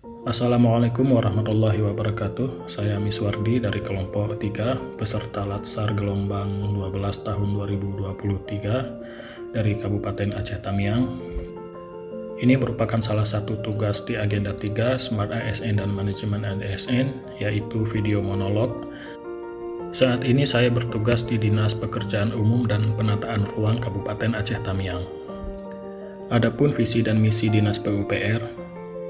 Assalamualaikum warahmatullahi wabarakatuh. Saya Miswardi dari kelompok 3, peserta Latsar gelombang 12 tahun 2023 dari Kabupaten Aceh Tamiang. Ini merupakan salah satu tugas di agenda 3 Smart ASN dan Manajemen ASN, yaitu video monolog. Saat ini saya bertugas di Dinas Pekerjaan Umum dan Penataan Ruang Kabupaten Aceh Tamiang. Adapun visi dan misi Dinas PUPR,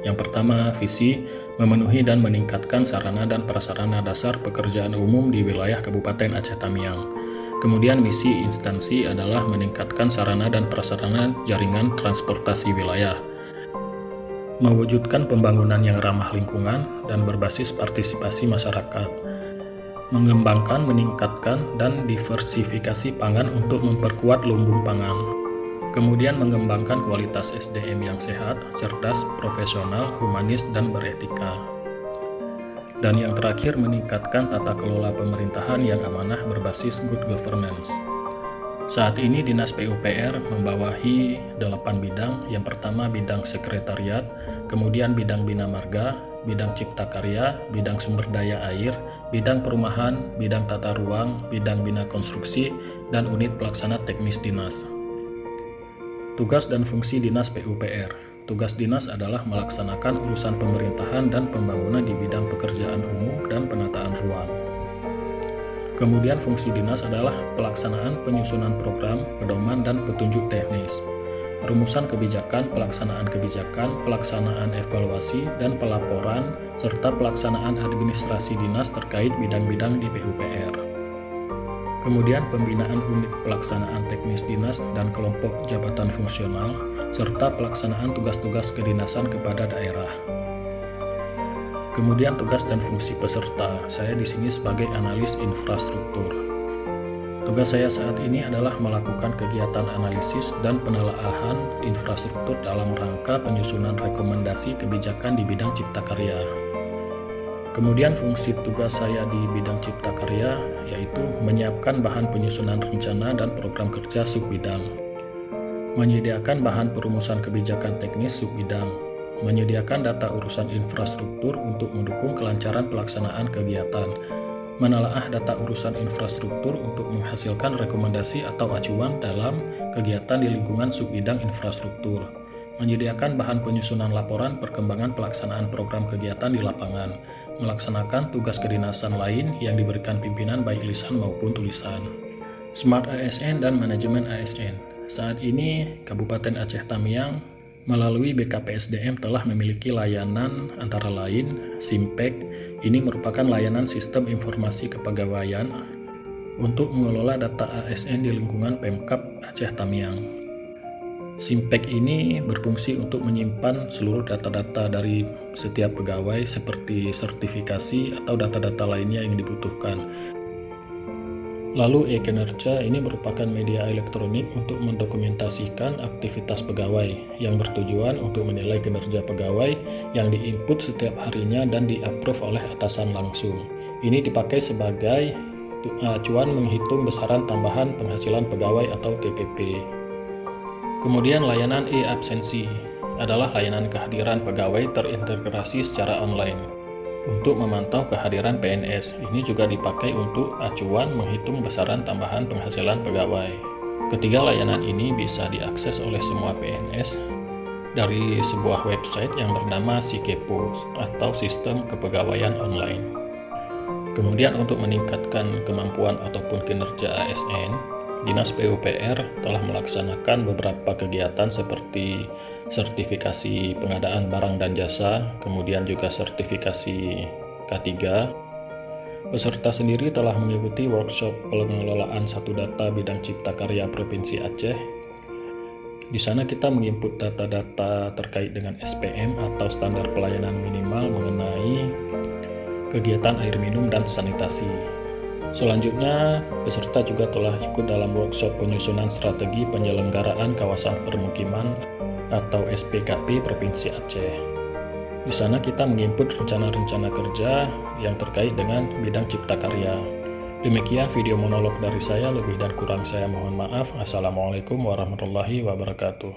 yang pertama, visi memenuhi dan meningkatkan sarana dan prasarana dasar pekerjaan umum di wilayah Kabupaten Aceh Tamiang. Kemudian misi instansi adalah meningkatkan sarana dan prasarana jaringan transportasi wilayah, mewujudkan pembangunan yang ramah lingkungan dan berbasis partisipasi masyarakat, mengembangkan, meningkatkan, dan diversifikasi pangan untuk memperkuat lumbung pangan. Kemudian mengembangkan kualitas SDM yang sehat, cerdas, profesional, humanis, dan beretika. Dan yang terakhir, meningkatkan tata kelola pemerintahan yang amanah berbasis good governance. Saat ini Dinas PUPR membawahi 8 bidang. Yang pertama bidang sekretariat, kemudian bidang bina marga, bidang cipta karya, bidang sumber daya air, bidang perumahan, bidang tata ruang, bidang bina konstruksi, dan unit pelaksana teknis dinas. Tugas dan fungsi Dinas PUPR. Tugas dinas adalah melaksanakan urusan pemerintahan dan pembangunan di bidang pekerjaan umum dan penataan ruang. Kemudian fungsi dinas adalah pelaksanaan penyusunan program, pedoman, dan petunjuk teknis, perumusan kebijakan, pelaksanaan evaluasi, dan pelaporan, serta pelaksanaan administrasi dinas terkait bidang-bidang di PUPR. Kemudian pembinaan unit pelaksanaan teknis dinas dan kelompok jabatan fungsional, serta pelaksanaan tugas-tugas kedinasan kepada daerah. Kemudian tugas dan fungsi peserta, saya di sini sebagai analis infrastruktur. Tugas saya saat ini adalah melakukan kegiatan analisis dan penelaahan infrastruktur dalam rangka penyusunan rekomendasi kebijakan di bidang cipta karya. Kemudian fungsi tugas saya di bidang cipta karya yaitu menyiapkan bahan penyusunan rencana dan program kerja subbidang, menyediakan bahan perumusan kebijakan teknis subbidang, menyediakan data urusan infrastruktur untuk mendukung kelancaran pelaksanaan kegiatan, menelaah data urusan infrastruktur untuk menghasilkan rekomendasi atau acuan dalam kegiatan di lingkungan subbidang infrastruktur, menyediakan bahan penyusunan laporan perkembangan pelaksanaan program kegiatan di lapangan, melaksanakan tugas kedinasan lain yang diberikan pimpinan baik lisan maupun tulisan. Smart ASN dan Manajemen ASN. Saat ini Kabupaten Aceh Tamiang melalui BKPSDM telah memiliki layanan antara lain Simpek. Ini merupakan layanan sistem informasi kepegawaian untuk mengelola data ASN di lingkungan Pemkab Aceh Tamiang. Simpek ini berfungsi untuk menyimpan seluruh data-data dari setiap pegawai seperti sertifikasi atau data-data lainnya yang dibutuhkan. Lalu e-kinerja ini merupakan media elektronik untuk mendokumentasikan aktivitas pegawai yang bertujuan untuk menilai kinerja pegawai yang diinput setiap harinya dan di-approve oleh atasan langsung. Ini dipakai sebagai acuan menghitung besaran tambahan penghasilan pegawai atau TPP. Kemudian layanan e-absensi adalah layanan kehadiran pegawai terintegrasi secara online untuk memantau kehadiran PNS. Ini juga dipakai untuk acuan menghitung besaran tambahan penghasilan pegawai. Ketiga layanan ini bisa diakses oleh semua PNS dari sebuah website yang bernama Sikepo atau Sistem Kepegawaian Online. Kemudian untuk meningkatkan kemampuan ataupun kinerja ASN, Dinas PUPR telah melaksanakan beberapa kegiatan seperti sertifikasi pengadaan barang dan jasa, kemudian juga sertifikasi K3. Peserta sendiri telah mengikuti workshop pengelolaan satu data bidang cipta karya Provinsi Aceh. Di sana kita menginput data-data terkait dengan SPM atau standar pelayanan minimal mengenai kegiatan air minum dan sanitasi. Selanjutnya, peserta juga telah ikut dalam workshop penyusunan strategi penyelenggaraan kawasan permukiman atau SPKP Provinsi Aceh. Di sana kita menginput rencana-rencana kerja yang terkait dengan bidang cipta karya. Demikian video monolog dari saya, lebih dan kurang saya mohon maaf. Assalamualaikum warahmatullahi wabarakatuh.